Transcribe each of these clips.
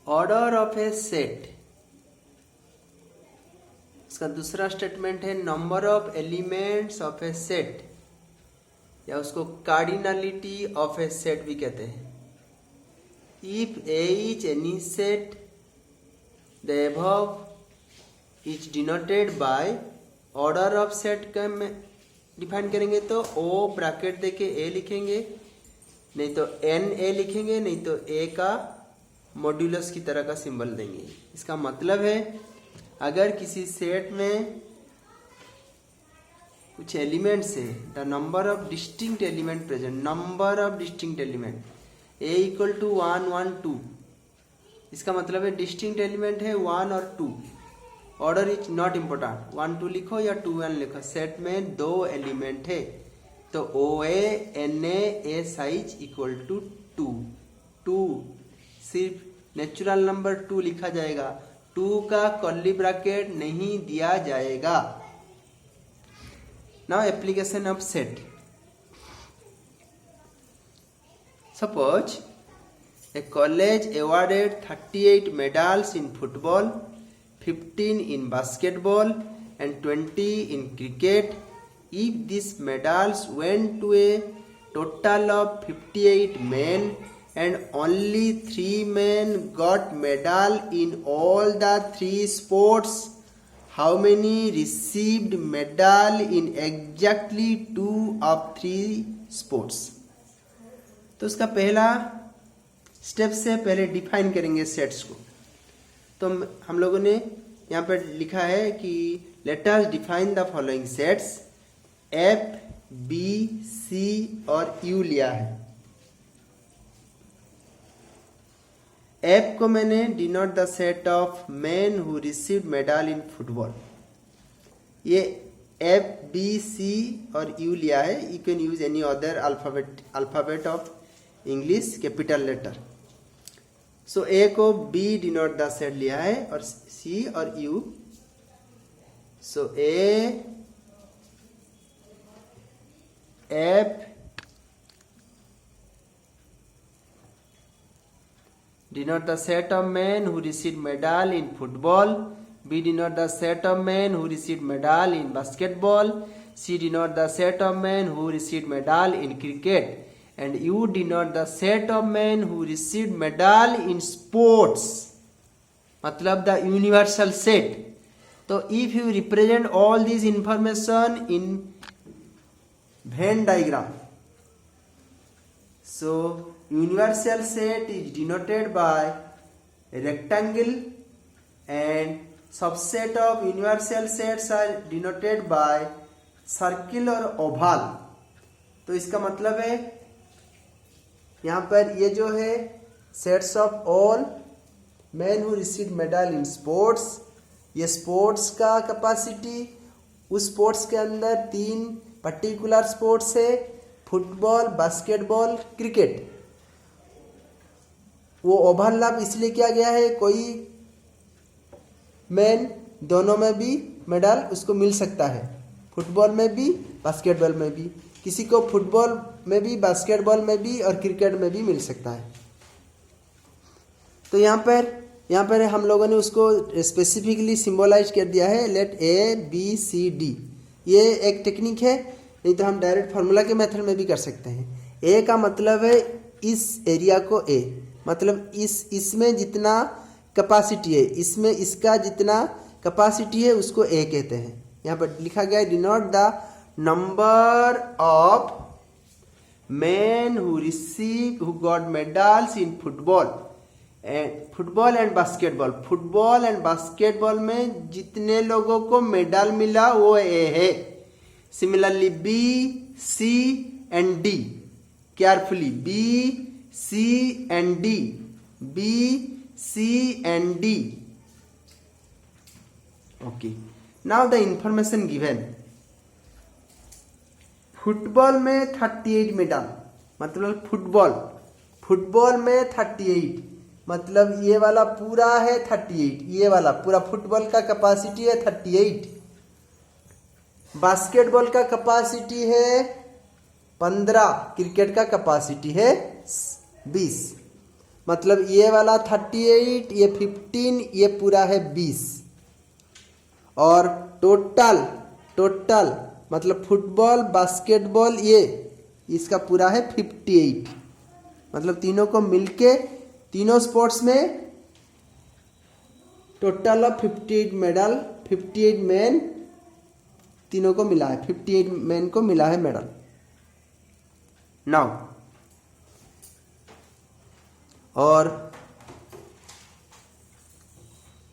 Order of A set, इसका दूसरा statement है number of elements of A set, या उसको कार्डिनलिटी ऑफ ए सेट भी कहते हैं। If A is any set the above is denoted by order of set का में डिफाइन करेंगे तो ओ ब्रैकेट देके ए लिखेंगे, नहीं तो एन ए लिखेंगे, नहीं तो ए का मॉड्यूलस की तरह का सिंबल देंगे। इसका मतलब है अगर किसी सेट में कुछ एलिमेंट्स है, the number of distinct element present, number of distinct element A equal to 1 1 2, इसका मतलब है डिस्टिंक्ट एलिमेंट है 1 और 2। ऑर्डर इज नॉट इम्पोर्टेंट, 1 2 लिखो या 2 1 लिखो, सेट में 2 एलिमेंट है तो oh A N A size equal to 2। 2 सिर्फ नेचुरल नंबर 2 लिखा जाएगा, 2 का कर्ली ब्रैकेट नहीं दिया जाएगा। Now application of set, suppose a college awarded 38 medals in football, 15 in basketball and 20 in cricket. If these medals went to a total of 58 men and only 3 men got medal in all the 3 sports, how many received medal in exactly 2 of 3 sports? तो उसका पहला step से पहले define करेंगे sets को। तो हम लोगों ने यहाँ पर लिखा है कि let us define the following sets, F B C और यू लिया है। एफ को मैंने denote the set of man who received medal in football, ये एफ बी सी और यू लिया है। You can use any other alphabet of English capital letter. So A को बी डिनोट द सेट लिया है और सी और you. So A F denote the set of men who received medal in football, B denote the set of men who received medal in basketball, C denote the set of men who received medal in cricket, and U denote the set of men who received medal in sports, मतलब the universal set. तो if you represent all these information in Venn diagram, so universal set is denoted by a rectangle and subset of universal sets are denoted by circle और oval। तो इसका मतलब है यहाँ पर ये जो है sets of all men who received medal in sports, ये स्पोर्ट्स का कैपेसिटी, उस स्पोर्ट्स के अंदर 3 पर्टिकुलर स्पोर्ट्स है, फुटबॉल, बास्केटबॉल, क्रिकेट। वो ओवरलैप इसलिए किया गया है, कोई मैन दोनों में भी मेडल उसको मिल सकता है, फुटबॉल में भी बास्केटबॉल में भी, किसी को फुटबॉल में भी बास्केटबॉल में भी और क्रिकेट में भी मिल सकता है। तो यहाँ पर हम लोगों ने उसको स्पेसिफिकली सिंबलाइज कर दिया है, let A B C D. ये एक टेक्निक है, नहीं तो हम डायरेक्ट फार्मूला के मेथड में भी कर सकते हैं। ए का मतलब है इस एरिया को ए, मतलब इसमें जितना कैपेसिटी है, इसमें इसका जितना कैपेसिटी है उसको ए कहते हैं। यहाँ पर लिखा गया है denote the number of men who got medals in football and basketball। Football and basketball में जितने लोगों को मेडल मिला वो ए है। Similarly B C and D, carefully B C and D, B C and D. Okay, now the information given. Football में 38 medal, मतलब football में 38, मतलब ये वाला पूरा है 38, ये वाला पूरा फुटबॉल का कैपेसिटी है 38। बास्केटबॉल का कैपेसिटी है 15, क्रिकेट का कैपेसिटी है 20। मतलब ये वाला 38, ये 15, ये पूरा है 20। और टोटल मतलब फुटबॉल बास्केटबॉल ये इसका पूरा है 58। मतलब तीनों को मिलके तीनों स्पोर्ट्स में टोटल ऑफ 58 मेडल, 58 मैन तीनों को मिला है, 58 मैन को मिला है मेडल। नाउ और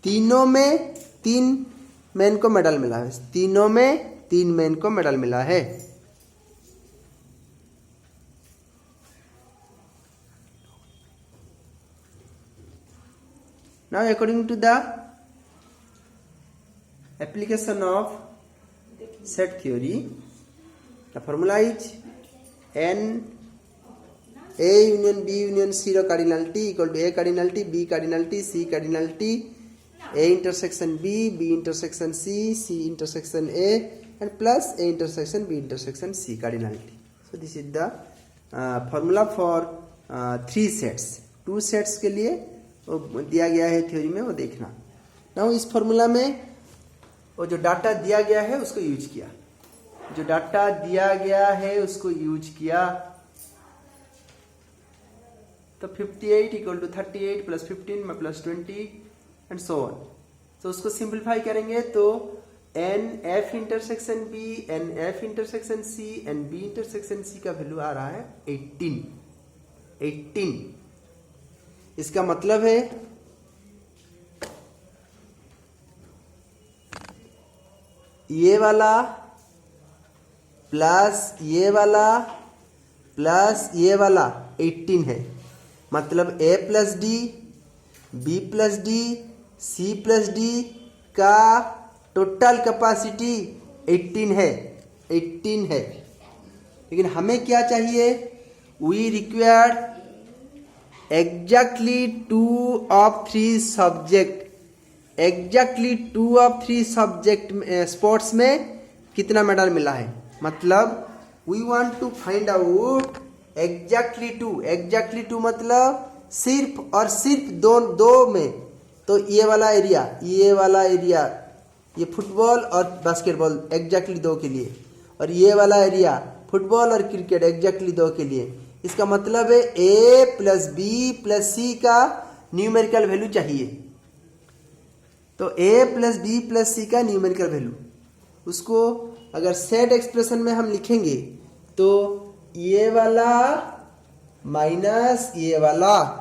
तीनों में 3 मैन को मेडल मिला है, तीनों में 3 मैन को मेडल मिला है। Now according to the application of set theory, the formula is n A union B union C ର cardinality equal to A cardinality B cardinality C cardinality A intersection B B intersection C C intersection A and plus A intersection B intersection C cardinality. So this is the formula for 3 sets. 2 sets के लिए वो दिया गया है theory में, वो देखना। ना इस फॉर्मूला में वो जो डाटा दिया गया है उसको यूज किया, जो डाटा दिया गया है उसको यूज किया। तो 58 equal to 38 plus 15 plus 20 and so on. तो उसको सिंप्लीफाई करेंगे तो N F intersection B, N F intersection C, N B intersection C का वैल्यू आ रहा है 18। इसका मतलब है ये वाला प्लस ये वाला प्लस ये वाला 18 है। मतलब a plus D, B plus D, C plus D का टोटल कैपेसिटी 18 है। लेकिन हमें क्या चाहिए? We required exactly 2 of 3 subject. Exactly 2 of 3 subject sports में कितना मेडल मिला है? मतलब we want to find out exactly 2 मतलब सिर्फ और सिर्फ दो में। तो ये वाला एरिया ये फुटबॉल और बास्केटबॉल एग्जैक्टली 2 के लिए, और ये वाला एरिया फुटबॉल और क्रिकेट एग्जैक्टली 2 के लिए। इसका मतलब है a प्लस बी प्लस सी का न्यूमेरिकल वैल्यू चाहिए। तो a प्लस बी प्लस सी का न्यूमेरिकल वैल्यू, उसको अगर सेट एक्सप्रेशन में हम लिखेंगे तो ये वाला माइनस ये वाला,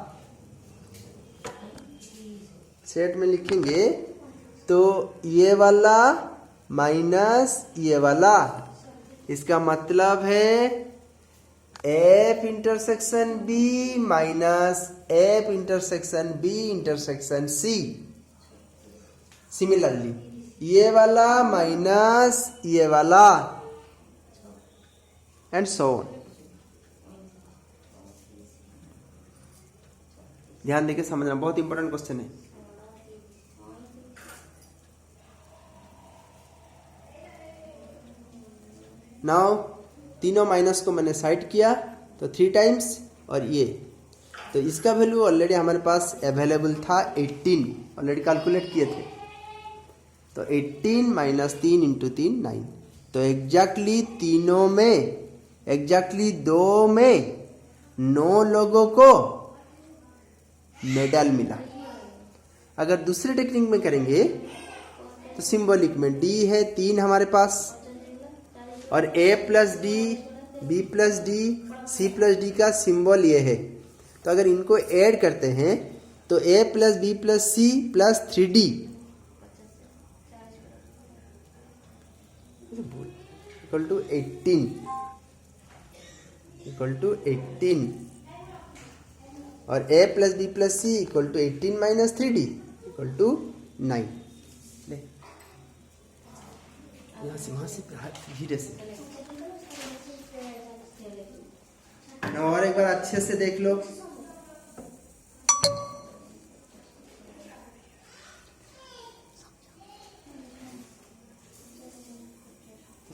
सेट में लिखेंगे तो ये वाला माइनस ये वाला। इसका मतलब है F intersection B minus F intersection B intersection C. Similarly ये वाला माइनस ये वाला एंड सो ऑन। ध्यान देके समझना, बहुत इंपॉर्टेंट क्वेश्चन है। नाउ तीनों माइनस को मैंने साइड किया तो 3 टाइम्स, और ये तो इसका वैल्यू ऑलरेडी हमारे पास अवेलेबल था 18, ऑलरेडी कैलकुलेट किए थे। तो 18 माइनस 3 इंटू 3 9। तो एग्जैक्टली तीनों में एग्जैक्टली 2 में 9 लोगों को मेडल मिला। अगर दूसरे टेक्निक में करेंगे तो सिंबॉलिक में डी है 3 हमारे पास, और a plus D, B plus D, C plus D का सिंबल ये है। तो अगर इनको ऐड करते हैं तो a plus B plus C plus 3d equal to 18 और a plus B plus C equal to 18 minus 3d equal to 9। वहां से धीरे से और एक बार अच्छे से देख लो।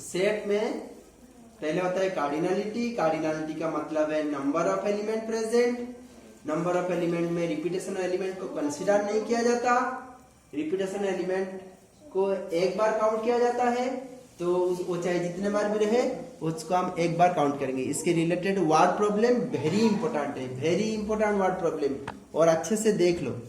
सेट में पहले होता है कार्डिनलिटी। कार्डिनलिटी का मतलब है number of element present. Number of element में रिपीटेशन एलिमेंट को कंसिडर नहीं किया जाता। रिपीटेशन एलिमेंट को एक बार काउंट किया जाता है, तो वो चाहे जितने बार भी रहे उसको हम एक बार काउंट करेंगे। इसके related word problem very important है, वेरी इंपॉर्टेंट वर्ड प्रॉब्लम, और अच्छे से देख लो।